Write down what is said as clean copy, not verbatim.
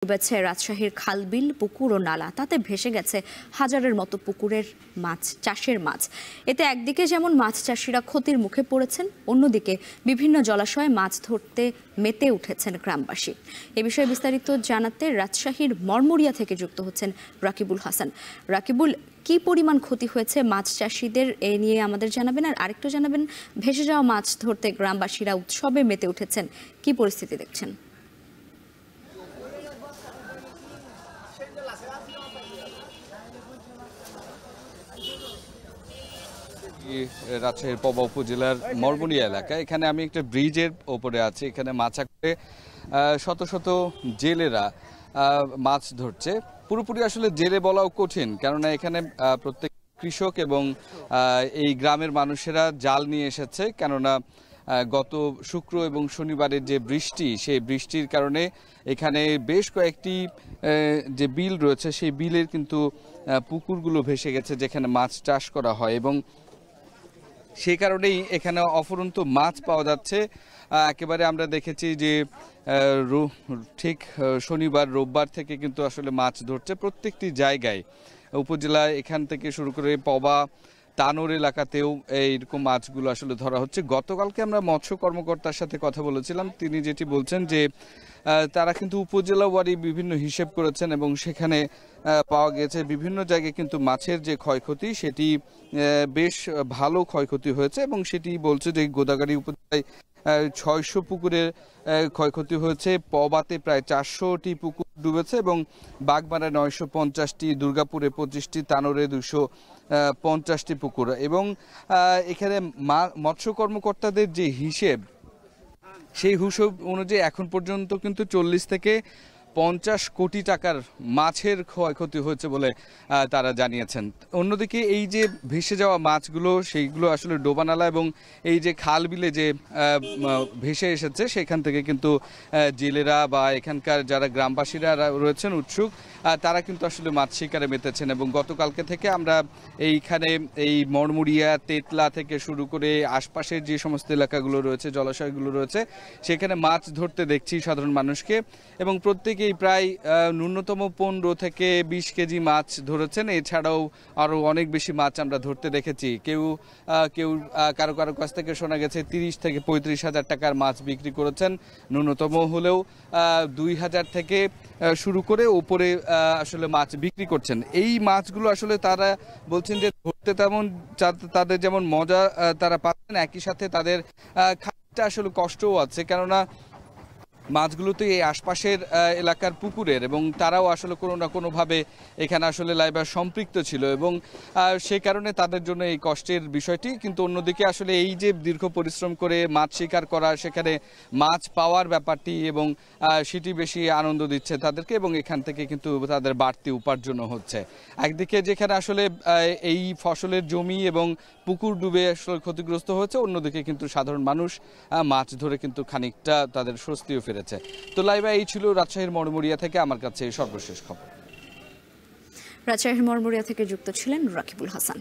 ডুবেছে রাজশাহীর খালবিল, পুকুর ও নালা। তাতে ভেসে গেছে হাজারের মতো পুকুরের মাছ, চাষের মাছ। এতে একদিকে যেমন মাছ চাষিরা ক্ষতির মুখে পড়েছেন, অন্যদিকে বিভিন্ন জলাশয়ে মাছ ধরতে মেতে উঠেছেন গ্রামবাসী। এ বিষয়ে বিস্তারিত জানাতে রাজশাহীর মরমরিয়া থেকে যুক্ত হচ্ছেন রাকিবুল হাসান। রাকিবুল, কি পরিমাণ ক্ষতি হয়েছে মাছ চাষিদের, এ নিয়ে আমাদের জানাবেন। আর আরেকটু জানাবেন, ভেসে যাওয়া মাছ ধরতে গ্রামবাসীরা উৎসবে মেতে উঠেছেন, কি পরিস্থিতি দেখছেন? রাজশাহীর পবা উপজেলার মরমরিয়া এলাকা, এখানে আমি একটা ব্রিজের ওপরে আছি। এখানে মাছা করে শত শত জেলেরা মাছ ধরছে। পুরোপুরি আসলে জেলে বলাও কঠিন, কেননা এখানে প্রত্যেক কৃষক এবং এই গ্রামের মানুষেরা জাল নিয়ে এসেছে। কেননা গত শুক্র এবং শনিবারের যে বৃষ্টি, সেই বৃষ্টির কারণে এখানে বেশ কয়েকটি যে বিল রয়েছে, সেই বিলের কিন্তু পুকুরগুলো ভেসে গেছে যেখানে মাছ চাষ করা হয়, এবং সেই কারণেই এখানে অফুরন্ত মাছ পাওয়া যাচ্ছে। একেবারে আমরা দেখেছি যে ঠিক শনিবার রোববার থেকে কিন্তু আসলে মাছ ধরছে প্রত্যেকটি জায়গায়, উপজেলায় এখান থেকে শুরু করে পবা তানোর এলাকাতেও এইরকম মাছগুলো আসলে ধরা হচ্ছে। গতকালকে আমরা মৎস্য কর্মকর্তার সাথে কথা বলেছিলাম, তিনি যেটি বলছেন যে তারা কিন্তু উপজেলা ওয়ারি বিভিন্ন হিসেব করেছেন এবং সেখানে পাওয়া গেছে বিভিন্ন জায়গায় কিন্তু মাছের যে ক্ষয়ক্ষতি সেটি বেশ ভালো ক্ষয়ক্ষতি হয়েছে, এবং সেটি বলছে যে গোদাগাড়ী উপজেলায় 600 পুকুরের ক্ষয়ক্ষতি হয়েছে, পবাতে প্রায় 400টি পুকুর ডুবেছে এবং বাগমারায় 950টি, দুর্গাপুরে 25টি, তানোরে 250টি পুকুর। এবং এখানে মৎস্য কর্মকর্তাদের যে হিসেব, সেই হিসেব অনুযায়ী এখন পর্যন্ত কিন্তু 40 থেকে 50 কোটি টাকার মাছের ক্ষয়ক্ষতি হয়েছে বলে তারা জানিয়েছেন। অন্যদিকে এই যে ভেসে যাওয়া মাছগুলো, সেইগুলো আসলে ডোবানালা এবং এই যে খাল বিলে যে ভেসে এসেছে, সেখান থেকে কিন্তু জেলেরা বা এখানকার যারা গ্রামবাসীরা রয়েছেন উৎসুক, তারা কিন্তু আসলে মাছ শিকারে মেতেছেন। এবং গতকালকে থেকে আমরা এইখানে এই মরমরিয়া, তেতলা থেকে শুরু করে আশপাশের যে সমস্ত এলাকাগুলো রয়েছে, জলাশয়গুলো রয়েছে, সেখানে মাছ ধরতে দেখছি সাধারণ মানুষকে, এবং প্রত্যেকেই প্রায় ন্যূনতম 15 থেকে 20 কেজি মাছ ধরেছেন। এছাড়াও আরও অনেক বেশি মাছ আমরা ধরতে দেখেছি। কেউ কারো কাছ থেকে শোনা গেছে 30 থেকে 35 হাজার টাকার মাছ বিক্রি করেছেন, ন্যূনতম হলেও 2000 থেকে শুরু করে উপরে আসলে মাছ বিক্রি করছেন। এই মাছগুলো আসলে তারা বলছেন যে ধরতে তেমন তাদের যেমন মজা তারা পাচ্ছেন, একই সাথে তাদের খানিকটা আসলে কষ্টও আছে, কেননা মাছগুলো তো এই আশপাশের এলাকার পুকুরের, এবং তারাও আসলে কোনো না কোনোভাবে এখানে আসলে লাইভে সম্পৃক্ত ছিল, এবং সেই কারণে তাদের জন্য এই কষ্টের বিষয়টি। কিন্তু অন্যদিকে আসলে এই যে দীর্ঘ পরিশ্রম করে মাছ শিকার করা, সেখানে মাছ পাওয়ার ব্যাপারটি, এবং সেটি বেশি আনন্দ দিচ্ছে তাদেরকে, এবং এখান থেকে কিন্তু তাদের বাড়তি উপার্জনও হচ্ছে। একদিকে যেখানে আসলে এই ফসলের জমি এবং পুকুর ডুবে আসলে ক্ষতিগ্রস্ত হয়েছে, অন্যদিকে কিন্তু সাধারণ মানুষ মাছ ধরে কিন্তু খানিকটা তাদের স্বস্তিও ফিরেছে। তো লাইভা, এই ছিল রাজশাহীর মরমরিয়া থেকে আমার কাছে সর্বশেষ খবর। রাজশাহীর মরমরিয়া থেকে যুক্ত ছিলেন রাকিবুল হাসান।